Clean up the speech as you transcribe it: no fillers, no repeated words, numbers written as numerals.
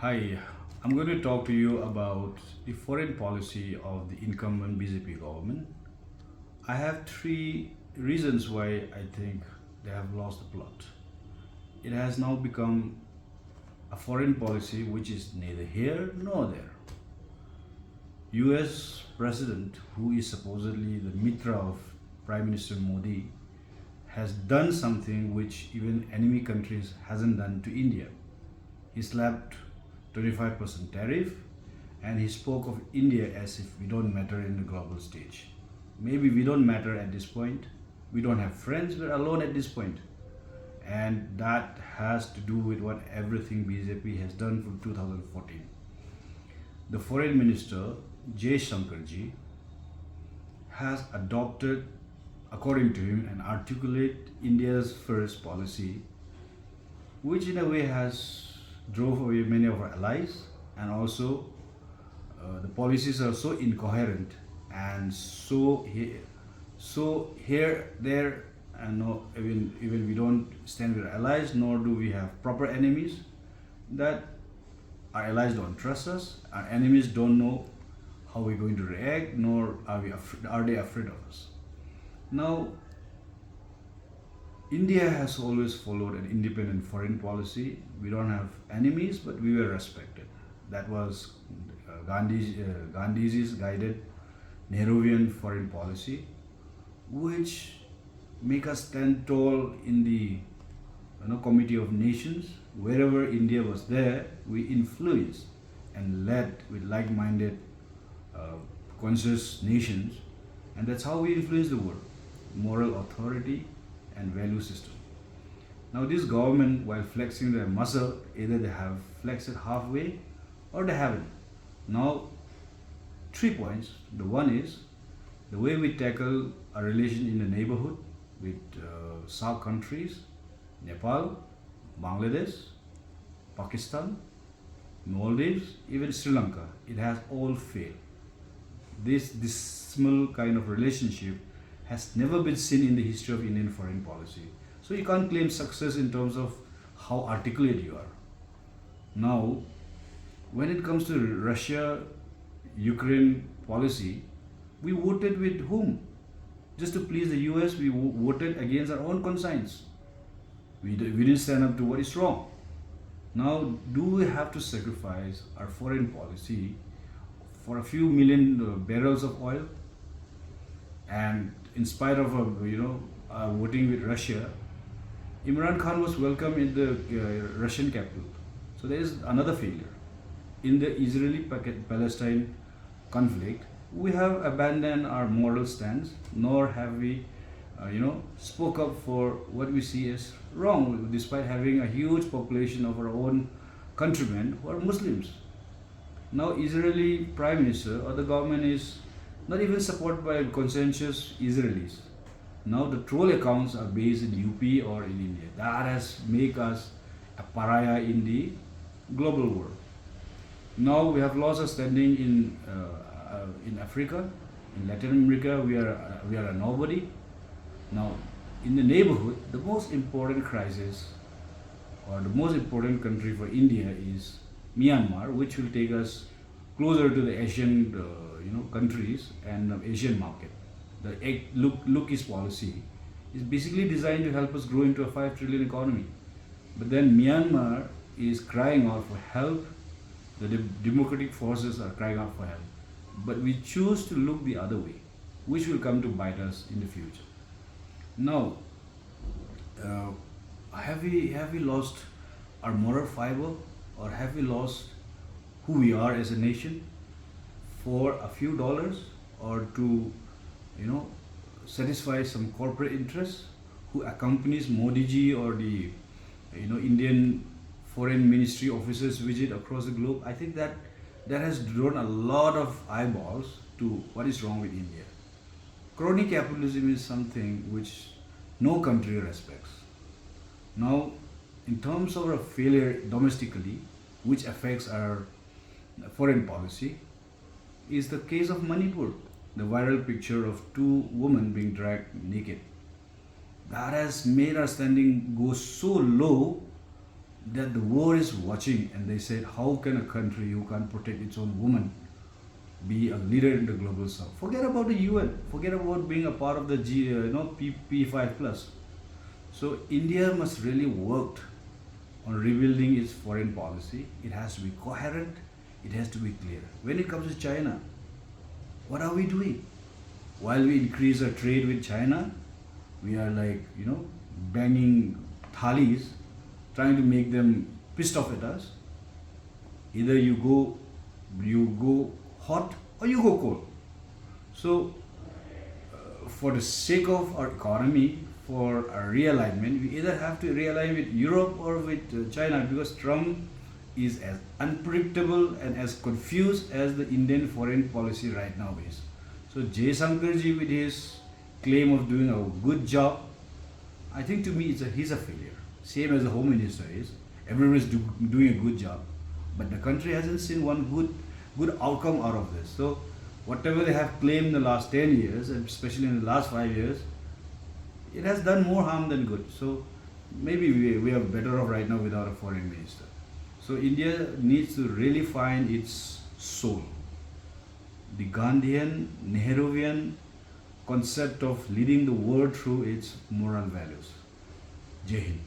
Hi, I'm going to talk to you about the foreign policy of the incumbent BJP government. I have three reasons why I think they have lost the plot. It has now become a foreign policy which is neither here nor there. US president, who is supposedly the mitra of Prime Minister Modi, has done something which even enemy countries hasn't done to India. He slapped 25% tariff and he spoke of India as if we don't matter in the global stage. Maybe we don't matter at this point. We don't have friends, we're alone at this point. And that has to do with what everything BJP has done from 2014. The foreign minister, Jay Shankarji, has adopted, according to him, an articulate India's first policy, which in a way has drove away many of our allies, and also the policies are so incoherent and so here there, and no, even we don't stand with our allies, nor do we have proper enemies, that our allies don't trust us, our enemies don't know how we're going to react, nor are they afraid of us. Now, India has always followed an independent foreign policy. We don't have enemies, but we were respected. That was Gandhiji's guided Nehruvian foreign policy, which make us stand tall in the Committee of Nations. Wherever India was there, we influenced and led with like-minded, conscious nations, and that's how we influence the world. Moral authority and value system. Now, this government, while flexing their muscle, either they have flexed it halfway or they haven't. Now, 3 points. The one is the way we tackle a relation in the neighborhood with SAARC countries, Nepal, Bangladesh, Pakistan, Maldives, even Sri Lanka. It has all failed. This dismal kind of relationship has never been seen in the history of Indian foreign policy. So you can't claim success in terms of how articulate you are. Now, when it comes to Russia Ukraine policy, we voted with whom? Just to please the US, we voted against our own conscience. We didn't stand up to what is wrong. Now, do we have to sacrifice our foreign policy for a few million barrels of oil? And in spite of voting with Russia, Imran Khan was welcomed in the Russian capital. So there is another failure. In the Israeli-Palestine conflict, we have abandoned our moral stance, nor have we, spoke up for what we see as wrong, despite having a huge population of our own countrymen who are Muslims. Now, Israeli Prime Minister or the government is not even supported by consensus Israelis. Now the troll accounts are based in UP or in India. That has made us a pariah in the global world. Now we have lost our standing in Africa, in Latin America. We are a nobody. Now, in the neighborhood, the most important crisis or the most important country for India is Myanmar, which will take us closer to the Asian countries and the Asian market. The look is policy is basically designed to help us grow into a 5 trillion economy. But then Myanmar is crying out for help. The democratic forces are crying out for help. But we choose to look the other way, which will come to bite us in the future. Now, have we lost our moral fiber, or have we lost who we are as a nation for a few dollars, or to satisfy some corporate interests who accompanies Modi ji or the Indian foreign ministry officers visit across the globe? I think that has drawn a lot of eyeballs to what is wrong with India. Crony capitalism is something which no country respects. Now, in terms of a failure domestically, which affects our foreign policy, is the case of Manipur, the viral picture of two women being dragged naked. That has made our standing go so low that the world is watching, and they said, how can a country who can't protect its own women be a leader in the global south? Forget about the UN. Forget about being a part of the P5 plus. So India must really work on rebuilding its foreign policy. It has to be coherent. It has to be clear. When it comes to China, what are we doing? While we increase our trade with China, we are like, banging thalis, trying to make them pissed off at us. Either you go hot or you go cold. So, for the sake of our economy, for our realignment, we either have to realign with Europe or with China, because Trump is as unpredictable and as confused as the Indian foreign policy right now is. So Jay Sankarji, with his claim of doing a good job, I think to me he's a failure. Same as the Home Minister is. Everyone is doing a good job, but the country hasn't seen one good outcome out of this. So whatever they have claimed in the last 10 years, and especially in the last 5 years, it has done more harm than good. So maybe we are better off right now without a foreign minister. So India needs to really find its soul. The Gandhian, Nehruvian concept of leading the world through its moral values. Jai Hind.